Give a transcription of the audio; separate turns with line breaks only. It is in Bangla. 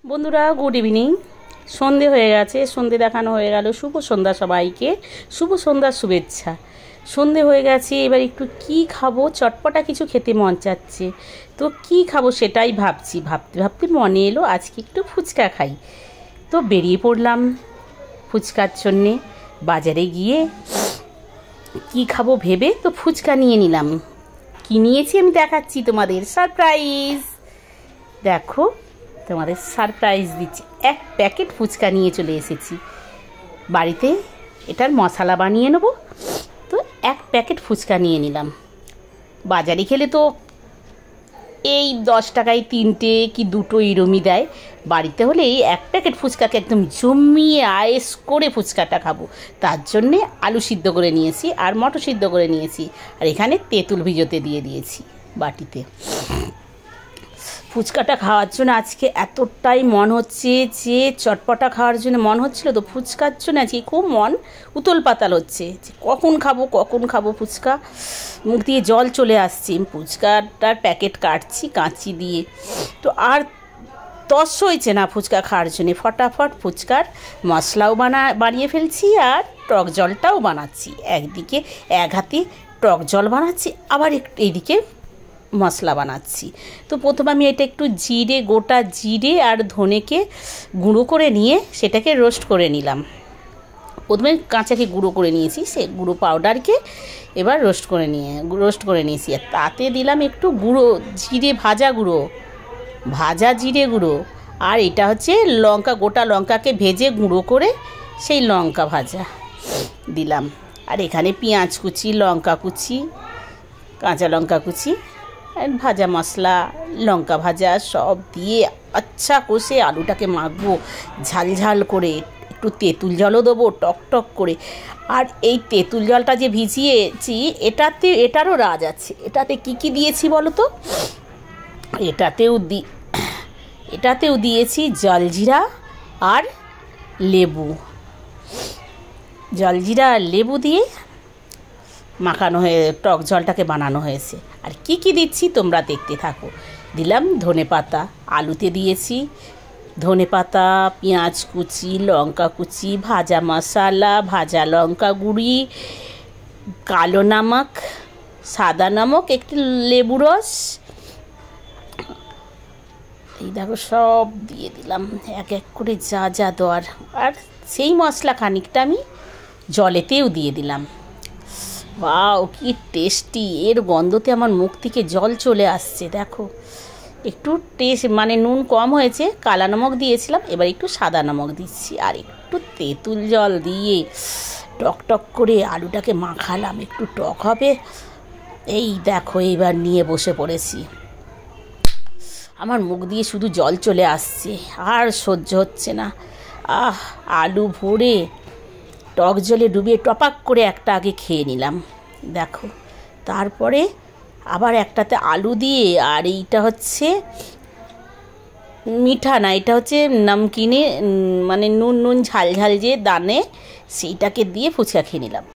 বন্ধুরা গুড ইভিনিং। সন্ধে হয়ে গেছে, সন্ধে দেখানো হয়ে গেল। শুভ সন্ধ্যা সবাইকে, শুভ সন্ধ্যার শুভেচ্ছা। সন্ধে হয়ে গেছে, এবার একটু কি খাবো, চটপটা কিছু খেতে মন চাচ্ছে। তো কি খাবো সেটাই ভাবছি, ভাবতে ভাবতে মনে এলো আজকে একটু ফুচকা খাই। তো বেরিয়ে পড়লাম ফুচকার জন্যে। বাজারে গিয়ে কি খাবো ভেবে তো ফুচকা নিয়ে নিলাম। কি নিয়েছি আমি দেখাচ্ছি তোমাদের, সারপ্রাইজ। দেখো, তোমাদের সারপ্রাইজ দিচ্ছি। এক প্যাকেট ফুচকা নিয়ে চলে এসেছি বাড়িতে। এটার মশলা বানিয়ে নেব। তো এক প্যাকেট ফুচকা নিয়ে নিলাম। বাজারে খেলে তো এই 10 টাকায় 3টে কি 2টো এরমই দেয়। বাড়িতে হলে এই এক প্যাকেট ফুচকাকে একদম জমিয়ে আয়েস করে ফুচকাটা খাবো। তার জন্যে আলু সিদ্ধ করে নিয়েছি আর মটর সিদ্ধ করে নিয়েছি, আর এখানে তেঁতুল ভিজোতে দিয়ে দিয়েছি বাটিতে। ফুচকাটা খাওয়ার জন্য আজকে এতটাই মন হচ্ছে যে চটপটা খাওয়ার জন্য মন হচ্ছিল, তো ফুচকার জন্য আজকে খুব মন উতল পাতাল হচ্ছে যে কখন খাবো ফুচকা। মুখ দিয়ে জল চলে আসছে। ফুচকাটার প্যাকেট কাটছি কাঁচি দিয়ে, তো আর তস হয়েছে না ফুচকা খাওয়ার জন্যে। ফটাফট ফুচকার মশলাও বানিয়ে ফেলছি আর টক জলটাও বানাচ্ছি। একদিকে এক হাতে টক জল বানাচ্ছি, আবার এইদিকে মশলা বানাচ্ছি। তো প্রথমে আমি এটা একটু গোটা জিরে আর ধনেকে গুঁড়ো করে নিয়ে সেটাকে রোস্ট করে নিলাম। প্রথমে কাঁচাকে গুঁড়ো করে নিয়েছি, সে গুঁড়ো পাউডারকে এবার রোস্ট করে নিয়েছি। আর তাতে দিলাম একটু ভাজা জিরে গুঁড়ো। আর এটা হচ্ছে গোটা লঙ্কাকে ভেজে গুঁড়ো করে সেই লঙ্কা ভাজা দিলাম। আর এখানে পেঁয়াজ কুচি, লঙ্কা কুচি, কাঁচা লঙ্কা কুচি, ভাজা মশলা, লঙ্কা ভাজা সব দিয়ে আচ্ছা কষে আলুটাকে মাখবো ঝাল করে। একটু তেঁতুল জলও দেবো টক করে। আর এই তেঁতুল জলটা যে ভিজিয়েছি এটারও রাজ আছে। এটাতে কি দিয়েছি বলো তো? এটাতেও দিয়েছি জলজিরা আর লেবু। জলজিরা আর লেবু দিয়ে মাখানো টক জলটাকে বানানো হয়েছে। আর কি দিচ্ছি তোমরা দেখতে থাকো। দিলাম ধনেপাতা, আলুতে দিয়েছি ধনেপাতা, পেঁয়াজ কুচি, লঙ্কা কুচি, ভাজা মশলা, ভাজা লঙ্কা গুঁড়ি, কালো নমক, সাদা নমক, একটু লেবু রস। এই দেখো সব দিয়ে দিলাম এক এক করে যা দেওয়ার। আর সেই মশলা খানিকটা আমি জলেতেও দিয়ে দিলাম। ওয়াও কি টেস্টি! এর গন্ধতে আমার মুখ থেকে জল চলে আসছে। দেখো, একটু নুন কম হয়েছে, কালা নমক দিয়েছিলাম, এবার একটু সাদা নমক দিচ্ছি। আর একটু তেঁতুল জল দিয়ে টক করে আলুটাকে মাখালাম। একটু টক হবে। এই দেখো, এইবার নিয়ে বসে পড়েছি। আমার মুখ দিয়ে শুধু জল চলে আসছে, আর সহ্য হচ্ছে না। আলু ভরে টক জলে ডুবিয়ে টপাক করে একটা আগে খেয়ে নিলাম। দেখো, তারপরে আবার একটাতে আলু দিয়ে, আর এইটা হচ্ছে মিঠা না, এটা হচ্ছে নমকিনে নুন ঝাল যে দানে, সেইটাকে দিয়ে ফুচকা খেয়ে নিলাম।